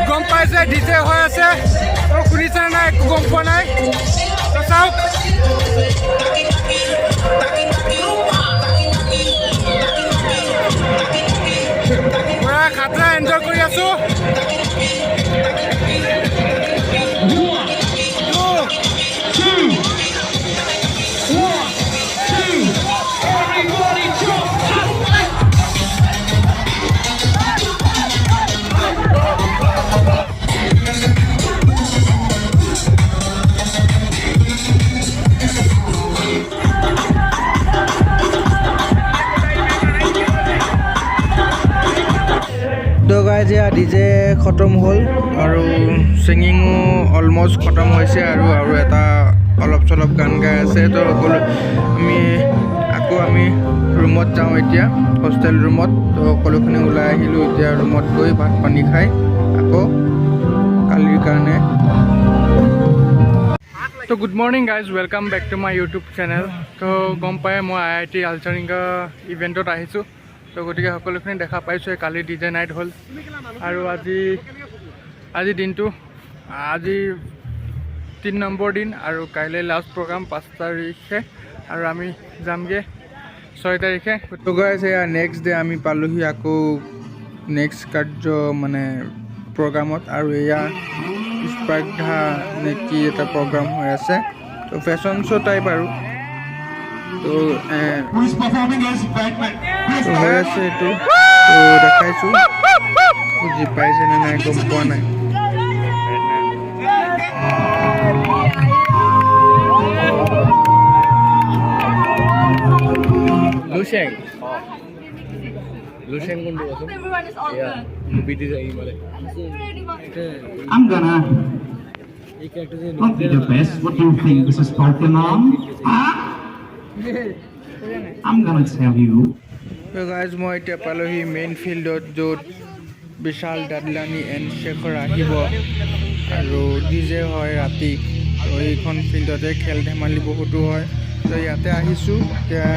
গম পাইছে ডিজে হৈ আছে তো শুনিছে নাই একো গম পোৱা নাই তো চাওক পুৰা খাতৰা এনজয় কৰি আছো তো গাইজ এয়া ডিজে খতম হ'ল আৰু ছিংগিঙো অলমষ্ট খতম হৈছে আৰু এটা অলপ চলপ গান গাই আছে তো সকলো আমি ৰুমত যাওঁ এতিয়া হোষ্টেল ৰুমত তো সকলোখিনি ওলাই আহিলোঁ এতিয়া ৰুমত গৈ ভাত পানী খাই আকৌ কালিৰ কাৰণে তো good morning guys welcome back to my YouTube channel তো গম পাই মই IIT আলচাৰিংগা ইভেণ্টত আহিছোঁ তো গতিকে সকলোখিনি দেখা পাইছোঁ কালি ডিজে নাইট হ'ল আৰু আজি দিনটো আজি 3 নম্বৰ দিন আৰু কাইলৈ লাষ্ট প্ৰগ্ৰাম 5 তাৰিখে আৰু আমি যামগৈ 6 তাৰিখে তো গাইজ এয়া নেক্সট ডে আমি পালোহি আকৌ নেক্সট কাৰ্য মানে প্ৰগ্ৰামত আৰু এয়া স্পাৰ্ধা নে কি এটা প্ৰগ্ৰাম হৈ আছে তো ফেশ্বন শ্ব' টাইপ আৰু তো হৈ আছে এইটো তো দেখাইছোঁ বুজি পাইছেনে নাই গম পোৱা নাই I'm gonna copy the best. What do you think? This is Pokemon? I'm gonna tell you. So guys, মই এতিয়া পালোহি মেইন ফিল্ডত য'ত বিশাল দাদলানি এণ্ড শেখৰ আহিব আৰু ডিজে হয় ৰাতি তো এইখন ফিল্ডতে খেল ধেমালি বহুতো হয় তো ইয়াতে আহিছোঁ এতিয়া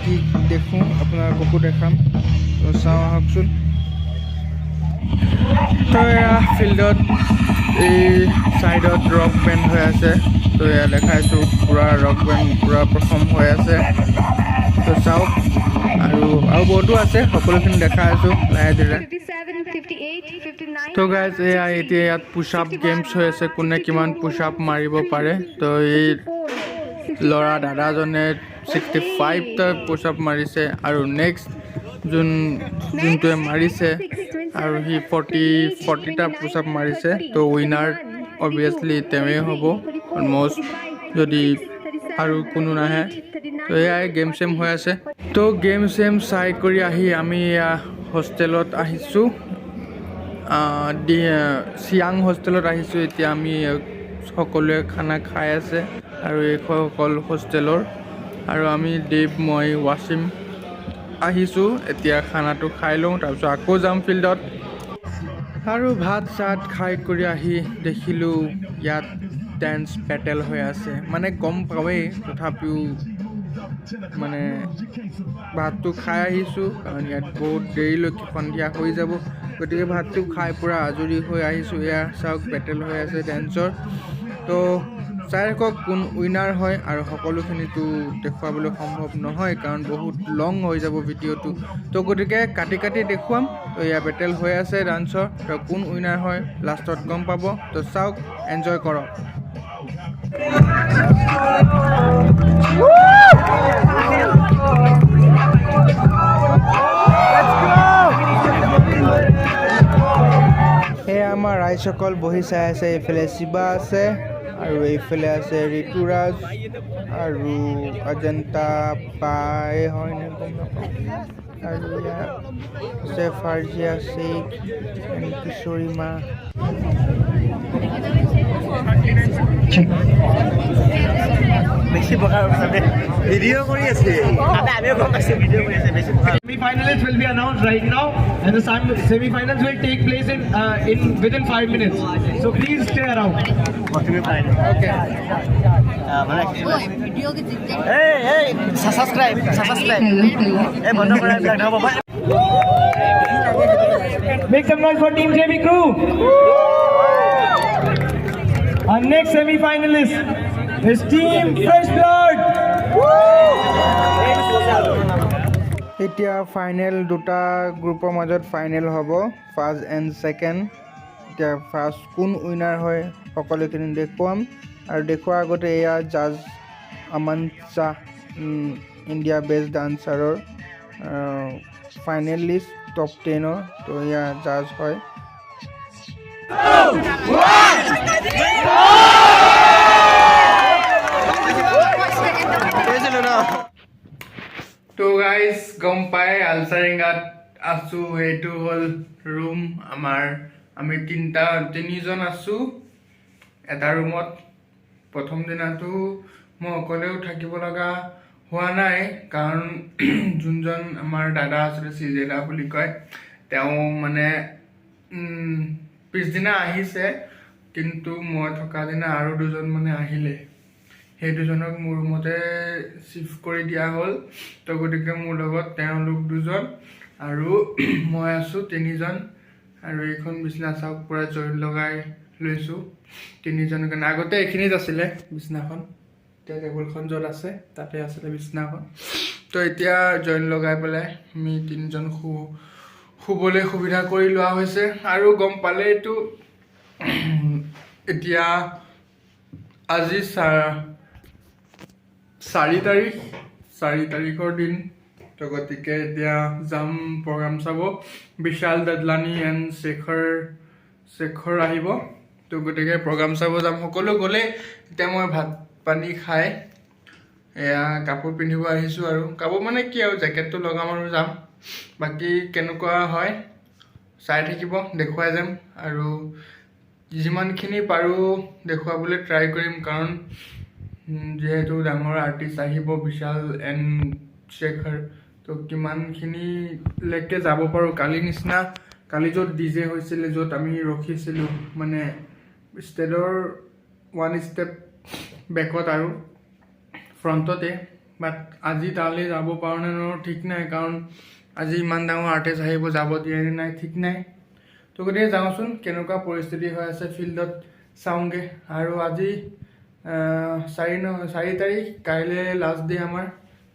কি দেখোঁ আপোনালোককো দেখাম তো চাওঁ আহকচোন তো এয়া ফিল্ডত এই ছাইডত ৰক বেণ্ড হৈ আছে তো এয়া দেখাইছোঁ পূৰা ৰক বেণ্ড পূৰা পাৰফৰ্ম হৈ আছে তো চাওক আৰু বহুতো আছে সকলোখিনি দেখাই আছোঁ লাহে ধীৰে তো গাইজ এয়া এতিয়া ইয়াত পুছ আপ গেমছ হৈ আছে কোনে কিমান পুছ আপ মাৰিব পাৰে তো এই ল'ৰা দাদাজনে 65টা পুছ আপ মাৰিছে আৰু নেক্সট যোনটোৱে মাৰিছে আৰু সি 40টা পুছ আপ মাৰিছে তো উইনাৰ অবভিয়াছলি তেওঁৱেই হ'ব অলমষ্ট যদি আৰু কোনো নাহে তো এয়াই গেম চেম হৈ আছে তো গেম চেম চাই কৰি আহি আমি এয়া হোষ্টেলত আহিছোঁ চিয়াং হোষ্টেলত আহিছোঁ এতিয়া আমি সকলোৱে খানা খাই আছে আৰু এইসকল হোষ্টেলৰ আৰু আমি দেৱ মই ৱাছিম আহিছোঁ এতিয়া খানাটো খাই লওঁ তাৰপিছত আকৌ যাম ফিল্ডত আৰু ভাত চাত খাই কৰি আহি দেখিলোঁ ইয়াত ডেন্স বেটেল হৈ আছে মানে গম পাৱেই তথাপিও মানে ভাতটো খাই আহিছোঁ কাৰণ ইয়াত বহুত দেৰিলৈকে সন্ধিয়া হৈ যাব গতিকে ভাতটো খাই পূৰা আজৰি হৈ আহিছোঁ এয়া চাওক বেটেল হৈ আছে ডেন্সৰ তো চাই থাকক কোন উইনাৰ হয় আৰু সকলোখিনিতো দেখুৱাবলৈ সম্ভৱ নহয় কাৰণ বহুত লং হৈ যাব ভিডিঅ'টো তো গতিকে কাটি দেখুৱাম তো এয়া বেটেল হৈ আছে ডান্সৰ তো কোন উইনাৰ হয় লাষ্টত গম পাব তো চাওক এনজয় কৰক এয়া আমাৰ ৰাইজসকল বহি চাই আছে এইফালে শিৱা আছে আৰু এইফালে আছে ঋতুৰাজ আৰু অজন্তা পাই হয় নে গম নাপাওঁ আৰু ইয়াত আছে ফাৰ্জিয়া শেখ কিশোৰী মা বেছি বকা ভিডিঅ' কৰি আছে আমিও গম পাইছোঁ ভিডিঅ' কৰি আছে বেছি বকা Semi-finalists will be announced right now, and the semi-finals will take place in within 5 minutes. So please stay around. Okay. Hey, subscribe. Hey, বন্ধ কৰা এইবিলাক নহ'ব ভাই Make some noise for Team JB crew. Our next semi-finalist is Team Fresh Blood. এতিয়া final দুটা গ্ৰুপৰ মাজত final হ'ব ফাৰ্ষ্ট এণ্ড ছেকেণ্ড এতিয়া ফাৰ্ষ্ট কোন উইনাৰ হয় সকলোখিনি দেখুৱাম আৰু দেখুৱাৰ আগতে এয়া জাজ আমান শ্বাহ ইণ্ডিয়া বেষ্ট ডান্সাৰৰ ফাইনেল লিষ্ট টপ 10ৰ তো এয়া জাজ হয় তো গাইজ গম পাই আলচাৰিঙাত আছোঁ এইটো হ'ল ৰুম আমাৰ আমি তিনিজন আছোঁ এটা ৰুমত প্ৰথম দিনাটো মই অকলেও থাকিব লগা হোৱা নাই কাৰণ যোনজন আমাৰ দাদা আছিলে চিজেলা বুলি কয় তেওঁ মানে পিছদিনা আহিছে কিন্তু মই থকা দিনা আৰু দুজন মানে আহিলে সেই দুজনক মোৰ ৰুমতে শিফ্ট কৰি দিয়া হ'ল তো গতিকে মোৰ লগত তেওঁলোক দুজন আৰু মই আছোঁ তিনিজন আৰু এইখন বিছনা চাওক পূৰা জইন লগাই লৈছোঁ তিনিজনৰ কাৰণে আগতে এইখিনিত আছিলে বিছনাখন এতিয়া টেবুলখন য'ত আছে তাতে আছিলে বিছনাখন তো এতিয়া জইন লগাই পেলাই আমি তিনিজন শুবলৈ সুবিধা কৰি লোৱা হৈছে আৰু গম পালে এইটো এতিয়া আজি 4 তাৰিখৰ দিন তো গতিকে এতিয়া যাম প্ৰগ্ৰাম চাব বিশাল দাদলানী এণ্ড শেখৰ আহিব তো গতিকে প্ৰগ্ৰাম চাব যাম সকলো গ'লে এতিয়া মই ভাত পানী খাই এয়া কাপোৰ পিন্ধিব আহিছোঁ আৰু কাপোৰ মানে কি আৰু জেকেটটো লগাম আৰু যাম বাকী কেনেকুৱা হয় চাই থাকিব দেখুৱাই যাম আৰু যিমানখিনি পাৰোঁ দেখুৱাবলৈ ট্ৰাই কৰিম কাৰণ যিহেতু ডাঙৰ আৰ্টিষ্ট আহিব বিশাল এণ্ড শেখৰ তো কিমানখিনিলৈকে যাব পাৰোঁ কালি নিচিনা কালি য'ত ডিজে হৈছিলে য'ত আমি ৰখিছিলোঁ মানে ষ্টেজৰ 1 ষ্টেপ বেকত আৰু ফ্ৰণ্টতে বাট আজি তালৈ যাব পাৰোঁ নে নোৱাৰোঁ ঠিক নাই কাৰণ আজি ইমান ডাঙৰ আৰ্টিষ্ট আহিব যাব দিয়ে নে নাই ঠিক নাই তো গতিকে যাওঁচোন কেনেকুৱা পৰিস্থিতি হৈ আছে ফিল্ডত চাওঁগৈ আৰু আজি 4 তাৰিখ কাইলৈ লাষ্ট ডে আমাৰ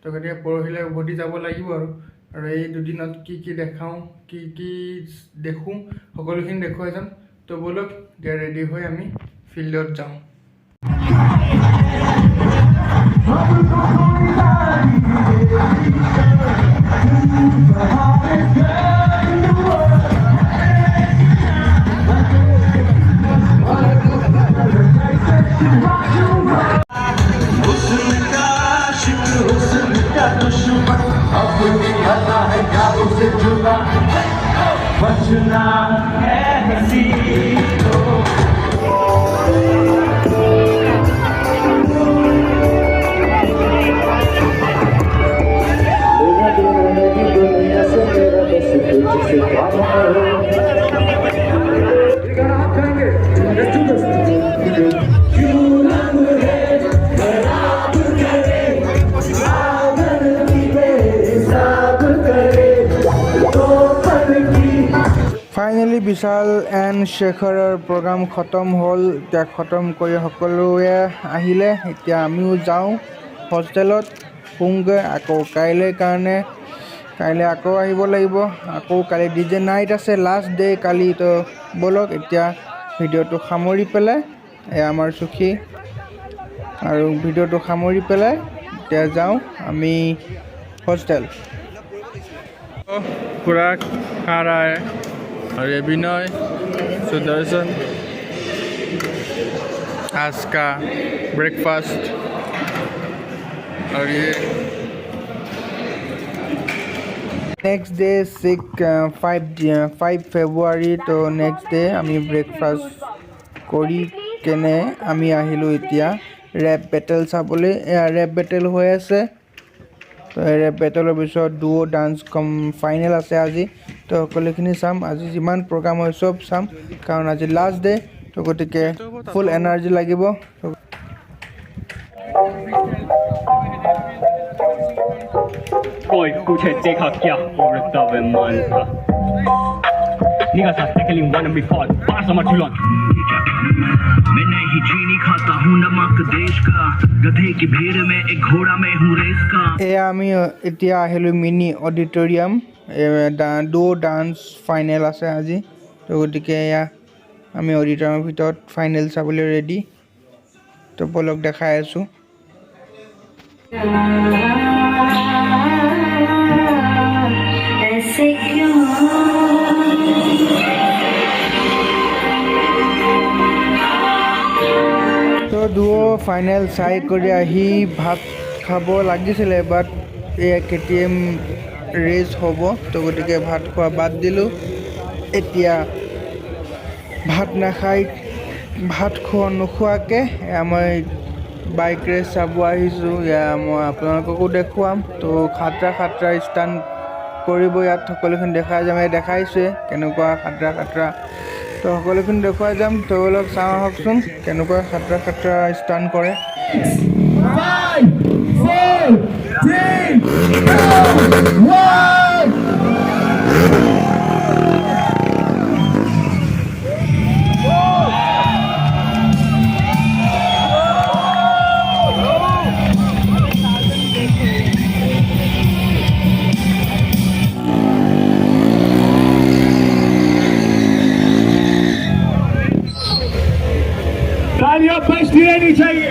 তো গতিকে পৰহিলৈ উভতি যাব লাগিব আৰু এই দুদিনত কি দেখাওঁ কি দেখোঁ সকলোখিনি দেখুৱাই যাম তো ব'লক এতিয়া ৰেডি হৈ আমি ফিল্ডত যাওঁ बचना है हसी ফাইনেলি বিশাল এণ্ড শেখৰৰ প্ৰগ্ৰাম খতম হ'ল এতিয়া খতম কৰি সকলোৱে আহিলে এতিয়া আমিও যাওঁ হোষ্টেলত শুওঁগৈ আকৌ কাইলৈ আকৌ আহিব লাগিব আকৌ কালি ডিজে নাইট আছে লাষ্ট ডে কালি তো ব'লক এতিয়া ভিডিঅ'টো সামৰি পেলাই এয়া আমাৰ চুখী আৰু ভিডিঅ'টো সামৰি পেলাই এতিয়া যাওঁ আমি হোষ্টেল पूरा खा रहा है और ये विनय सुदर्शन आज का ब्रेकफास्ट और ये नेक्स्ट डे 5 ফেব্ৰুৱাৰী তো নেক্সট ডে আমি ব্ৰেকফাষ্ট কৰি কেনে আমি আহিলোঁ এতিয়া ৰেপ বেটেল চাবলৈ ৰেপ বেটেল হৈ আছে তো ৰেপ বেটেলৰ পিছত ডুও ডান্স ফাইনেল আছে আজি তো সকলোখিনি চাম আজি যিমান প্ৰগ্ৰাম হয় চব চাম কাৰণ আজি লাষ্ট ডে তো গতিকে ফুল এনাৰ্জি লাগিব कोई पूछे देखा क्या औरत वे मानता Niggas are tackling one of me fall pass on my chulon मैं नहीं चीनी खाता हूँ नमक देश का गधे की भीड़ में एक घोड़ा में हूँ रेस का এয়া আমি এতিয়া আহিলোঁ mini auditorium duo dance final আছে আজি তো গতিকে এয়া আমি অডিটৰিয়ামৰ ভিতৰত ফাইনেল চাবলৈ ৰেডি তো বলক দেখাই আছোঁ তো ডুও ফাইনেল চাই কৰি আহি ভাত খাব লাগিছিলে বাট এয়া KTM ৰেচ হ'ব তো গতিকে ভাত খোৱা বাদ দিলোঁ এতিয়া ভাত নাখাই ভাত নোখোৱাকৈ মই বাইক ৰেচ চাব আহিছোঁ এয়া মই আপোনালোককো দেখুৱাম তো খাটৰা ষ্টাণ্ট কৰিব ইয়াত সকলোখিনি দেখাই যাম দেখাইছোৱে কেনেকুৱা খাটৰা তো সকলোখিনি দেখুৱাই যাম তো অলপ চাওঁ আহকচোন কেনেকুৱা খাটৰা ষ্টাণ্ট কৰে तालियां बजती रहनी चाहिए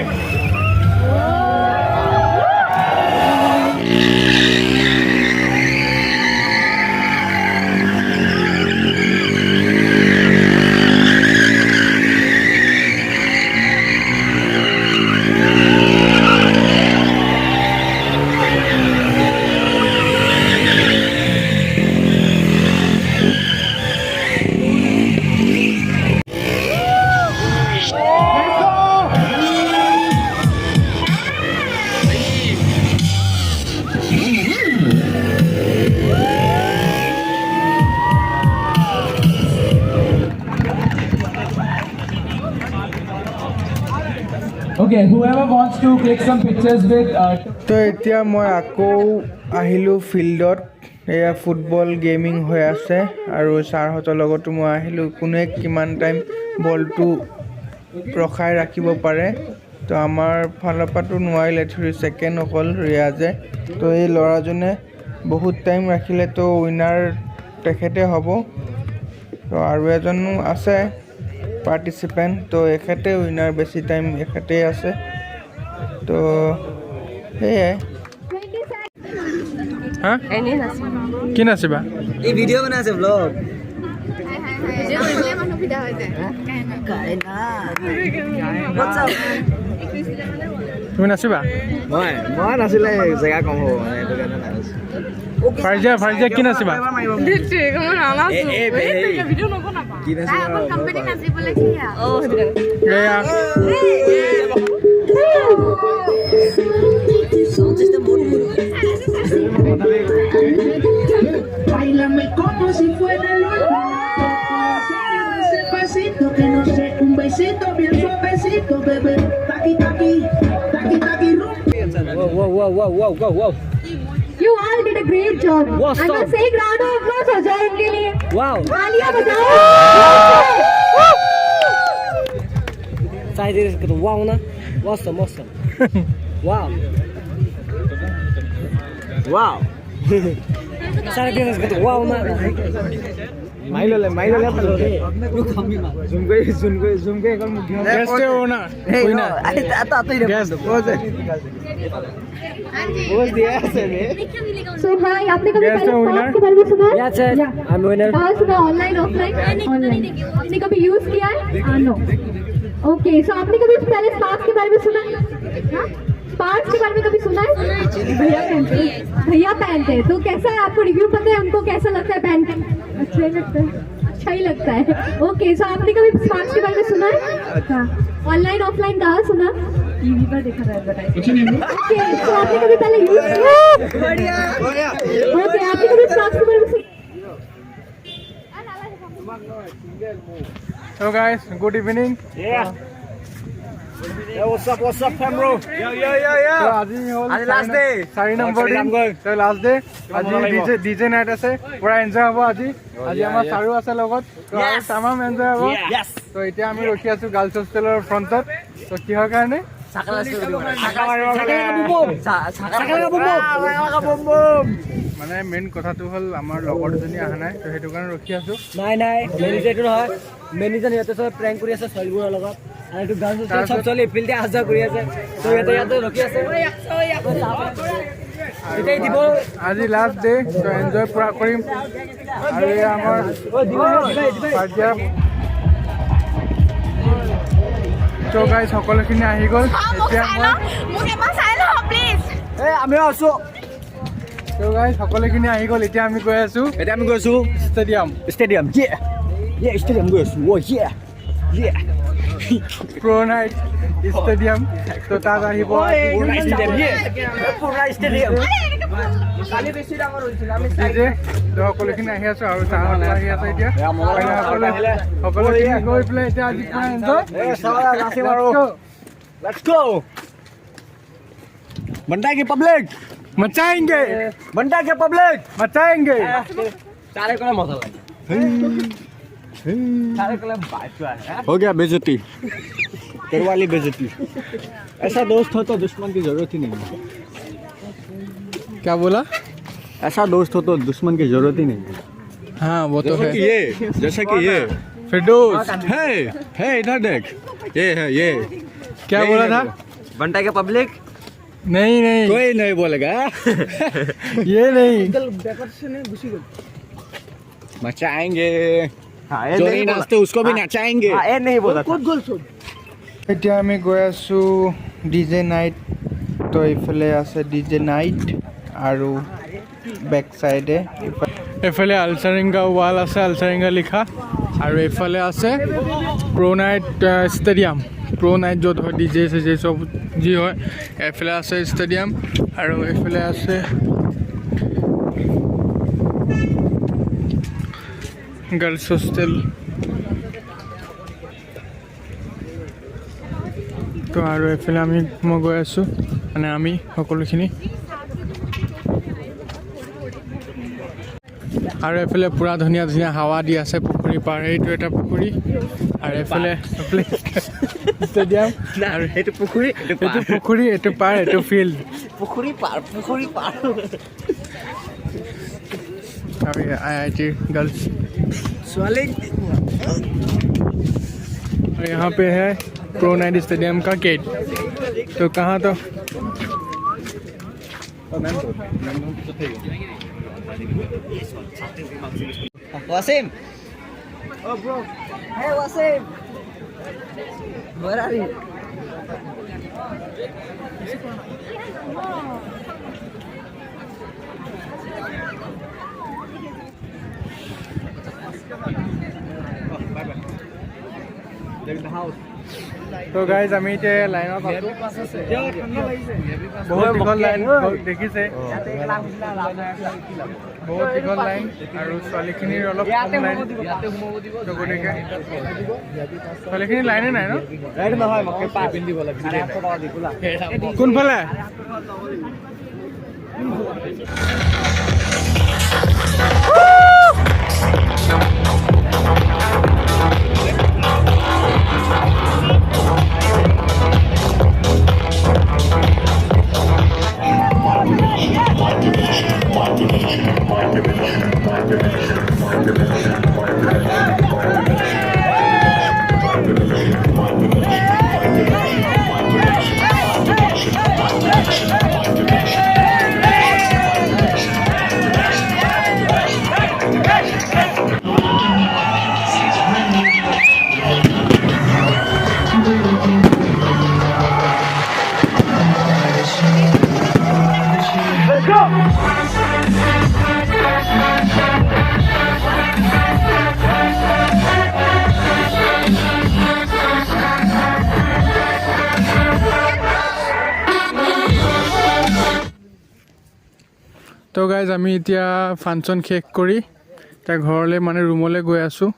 Okay, whoever wants to click some pictures with তো এতিয়া মই আকৌ আহিলোঁ ফিল্ডত এয়া ফুটবল গেমিং হৈ আছে আৰু ছাৰহঁতৰ লগতো মই আহিলোঁ কোনে কিমান টাইম বলটো ৰখাই ৰাখিব পাৰে তো আমাৰ ফালৰ পৰাতো নোৱাৰিলে 3 ছেকেণ্ড অকল ৰিয়াজে তো এই ল'ৰাজনে বহুত টাইম ৰাখিলে তো উইনাৰ তেখেতে হ'ব তো আৰু এজনো আছে পাৰ্টিচিপেণ্ট তো এখেতে উইনাৰ বেছি টাইম এখেতেই আছে তো সেয়াই হা কি নাচিবা এই ভিডিও বনাইছে ব্লগ তুমি নাচিবা মই নাছিলে জেগা কম হ'ব মানে এইটো কাৰণে নাচিছোঁ ফাৰ্জিয়া কি নাচিবা এয়া Bailame como si fuera el último. Ese pasito que no sé, un besito bien suavecito, bebé. Taqui, taqui, taqui, taqui, rum. Wow. You all did a great job. What's I up? must say round of applause हो जाए इनके लिए. Wow. तालियां बजाओ. Sai dele que wow na. Mostra. Wow. Sai dele que wow na. মাইললে zoom করে এখন মুখ গেস্টে ও না কই না बोल दिया ऐसे में So hi, आपने कभी Guess the पहले winner? स्टॉक के बारे में सुना है? Yes, sir. I'm winner. कहाँ सुना? Online offline? ऑनलाइन. आपने कभी यूज किया है? नो. ओके सो आपने कभी पहले स्पार्क्स के बारे में सुना है? हाँ? स्पार्क्स के बारे में कभी सुना है? भैया पहनते हैं। तो कैसा है, आपको रिव्यू पता है उनको कैसा लगता है पहन के? अच्छा ही लगता है, अच्छा ही लगता है। ओके सो आपने कभी स्पार्क्स के बारे में सुना है? हाँ। ऑनलाइन ऑफलाइन कहाँ सुना? टीवी पर देखा था एडवर्टाइज। ओके तो आपने कभी पहले यूज किया? ओके आपने कभी स्पार्क्स के बारे में सुना? So guys, good evening. Yeah. What's up, fam bro? So আজি হ'ল last day. 4 নম্বৰ দিন। So last day. আজি DJ night আছে। পুৰা এনজয় হ'ব আজি। আজি আমাৰ চাৰু আছে লগত। তো আৰু তামাম এনজয় হ'ব। Yes. তো এতিয়া আমি ৰখি আছো গাৰ্লছ হোষ্টেলৰ ফ্ৰণ্টত। তো কিহৰ কাৰণে? মানে মেইন কথাটো হ'ল আমাৰ লগৰ দুজনী অহা নাই, তো সেইটো কাৰণে ৰখি আছো। নাই মেনেজাৰটো নহয়, মেনেজাৰ ইয়াতে চব প্ৰেংক কৰি আছে ছোৱালীবোৰৰ লগত। আৰু এইটো গাৰ্লছ হোষ্টেল চব ছোৱালী ফিল্ডে অহা যোৱা কৰি আছে। তো ইয়াতে ৰখি আছে। এটাই দিব আজি লাষ্ট ডে, তো এনজয় পুৰা কৰিম। আৰু এই আমাৰ পাৰ্টিয়া তো গাইজ সকলোখিনি আহি গ'ল। এতিয়া আমিও আছো। তো গাইজ সকলোখিনি আহি গ'ল। এতিয়া আমি গৈ আছো ষ্টেডিয়াম ষ্টেডিয়াম ষ্টেডিয়াম গৈ আছো। প্ৰ' নাইট ষ্টেডিয়াম। তো তাত আহিব সকলোখিনি আহি আছো আৰু চাহত আহি আছে। এতিয়া সকলোখিনি গৈ পেলাই এতিয়া আজি পুৰা এনজয়। Let's go! बंदा की पब्लिक मचाएंगे पब्लिक मचाएंगे। सारे को मजा लगे। सारे को हो गया बेइज्जती, करवाली बेइज्जती। ऐसा दोस्त हो तो दुश्मन की जरूरत ही नहीं है। क्या बोला? ऐसा दोस्त हो तो दुश्मन की जरूरत ही नहीं है। हाँ वो तो है। जैसा कि ये फिरदौस है इधर देख, ये है ये। क्या बोला था? बंटा के पब्लिक नहीं कोई नहीं बोलेगा। ये नहीं। मचाएंगे। जो नहीं नाचते उसको भी नचाएंगे। ये नहीं बोला था। এতিয়া আমি গৈ আছো ডিজে নাইট। তো এইফালে আছে ডিজে নাইট আৰু বেক চাইডে এইফালে আলচাৰিংগা ৱাল আছে, আলচাৰিংগা লিখা। আৰু এইফালে আছে প্ৰ' নাইট ষ্টেডিয়াম। প্ৰ' নাইট য'ত হয় ডিজে চিজে চব যি হয়। এইফালে আছে ষ্টেডিয়াম আৰু এইফালে আছে গাৰ্লছ হোষ্টেল। তো আৰু এইফালে মই গৈ আছোঁ, মানে আমি সকলোখিনি। আৰু এইফালে পূৰা ধুনীয়া ধুনীয়া হাৱা দি আছে পুখুৰী পাৰ। এইটো এটা পুখুৰী আৰু এইফালে ষ্টেডিয়াম। আৰু এইটো পুখুৰী, এইটো পুখুৰী, এইটো পাৰ, এইটো ফিল্ড। পুখুৰী পাৰ আৰু IIT गर्ल्स ছোৱালী। और यहाँ पे है प्रो नाइट स्टेडियम का गेट। तो कहाँ तो Wasim. Oh bro. Hey Wasim. Where are you? तो गाइज আমি এতিয়া লাইনত আছো। বহুত দীঘল লাইন দেখিছে, বহুত দীঘল লাইন আৰু ছোৱালীখিনিৰ অলপ কম লাইন। তো গতিকে ছোৱালীখিনি লাইনে নাই ন? কোনফালে? তো গাইজ আমি এতিয়া ফাংচন শেষ কৰি এতিয়া ঘৰলৈ মানে ৰুমলৈ গৈ আছোঁ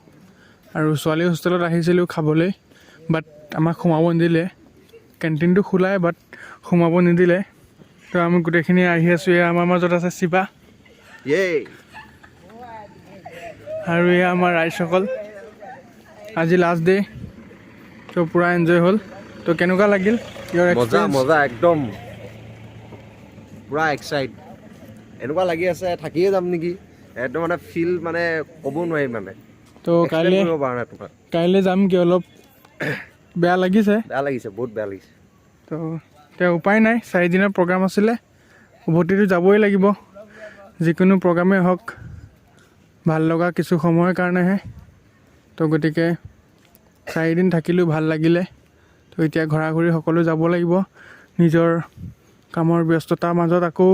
আৰু ছোৱালী হোষ্টেলত আহিছিলোঁ খাবলৈ বাট আমাক সোমাব নিদিলে কেণ্টিনটো খোলাই বাট সোমাব নিদিলে তো আমি গোটেইখিনি আহি আছোঁ এয়া আমাৰ মাজত আছে শিৱা আৰু এয়া আমাৰ ৰাইজসকল আজি লাষ্ট ডে তো পূৰা এনজয় হ'ল তো কেনেকুৱা লাগিল মজা মজা একদম পুৰা এক্সাইট এনেকুৱা লাগি আছে থাকিয়ে যাম নেকি একদম মানে ফিল মানে ক'ব নোৱাৰিম মানে তো কাইলৈ যাম কি অলপ বেয়া লাগিছে বহুত বেয়া লাগিছে তো এতিয়া উপায় নাই 4 দিনৰ প্ৰগ্ৰাম আছিলে উভতিটো যাবই লাগিব যিকোনো প্ৰগ্ৰামেই হওক ভাল লগা কিছু সময়ৰ কাৰণেহে তো গতিকে 4 দিন থাকিলোঁ ভাল লাগিলে তো এতিয়া ঘৰা ঘূৰি সকলো যাব লাগিব নিজৰ কামৰ ব্যস্ততাৰ মাজত আকৌ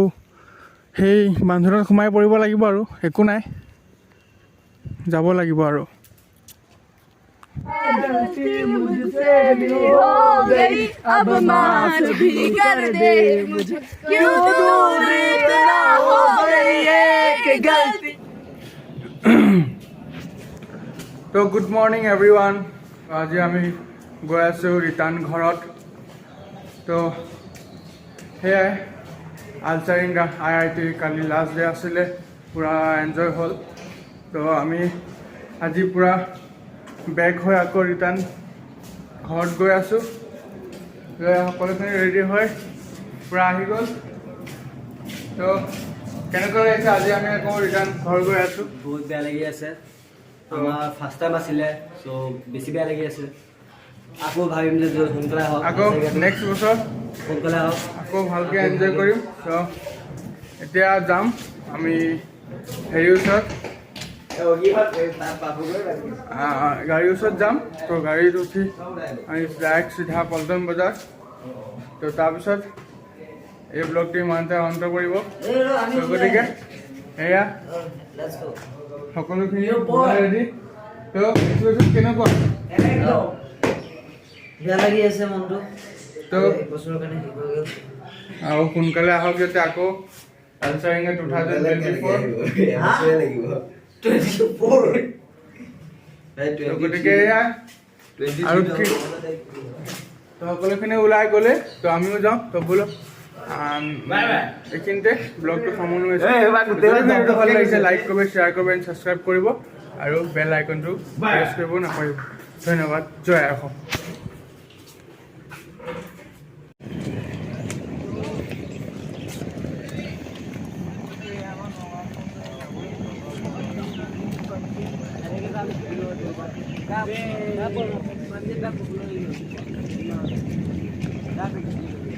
সেই বান্ধোনত সোমাই পৰিব লাগিব আৰু একো নাই যাব লাগিব আৰু তো গুড মৰ্ণিং এভৰিৱান আজি আমি গৈ আছোঁ ৰিটাৰ্ণ ঘৰত তো সেয়াই আলচাৰিংগা IIT কালি লাষ্ট ডে আছিলে পূৰা এনজয় হ'ল তো আমি আজি পূৰা বেক হৈ আকৌ ৰিটাৰ্ণ ঘৰত গৈ আছোঁ সকলোখিনি ৰেডি হৈ পূৰা আহি গ'ল তো কেনেকুৱা লাগিছে আজি আমি আকৌ ৰিটাৰ্ণ ঘৰ গৈ আছোঁ বহুত বেয়া লাগি আছে আমাৰ ফাৰ্ষ্ট টাইম আছিলে চ' বেছি বেয়া লাগি আছে আকৌ ভাবিম যে সোনকালে হওক আকৌ নেক্সট বছৰ সোনকালে হওক আকৌ ভালকৈ এনজয় কৰিম তো এতিয়া যাম আমি হেৰিৰ ওচৰত গাড়ীৰ ওচৰত যাম তো গাড়ীত উঠি আমি ডাইৰেক্ট চিধা পল্টন বজাৰ তো তাৰপিছত এই ব্লগটো ইমানতে অন্ত কৰিব তো গতিকে এয়া সকলোখিনি ৰেডি তো চিটুৱেশ্যন কেনেকুৱা বেয়া লাগি আছে মনটো তো বছৰৰ কাৰণে শেষ হৈ গ'ল আৰু সোনকালে আহক যাতে আকৌ আলচাৰিংগা 2024 গতিকে এয়া আৰু সকলোখিনি ওলাই গ'লে তো আমিও যাওঁ তো বোলো এইখিনিতে ব্লগটো সামৰণি হৈছে ভাল লাগিছে লাইক কৰিব শ্বেয়াৰ কৰিব ছাবস্ক্ৰাইব কৰিব আৰু বেল আইকনটো প্ৰেছ কৰিব নাপাহৰিব ধন্যবাদ জয় অসম Gracias.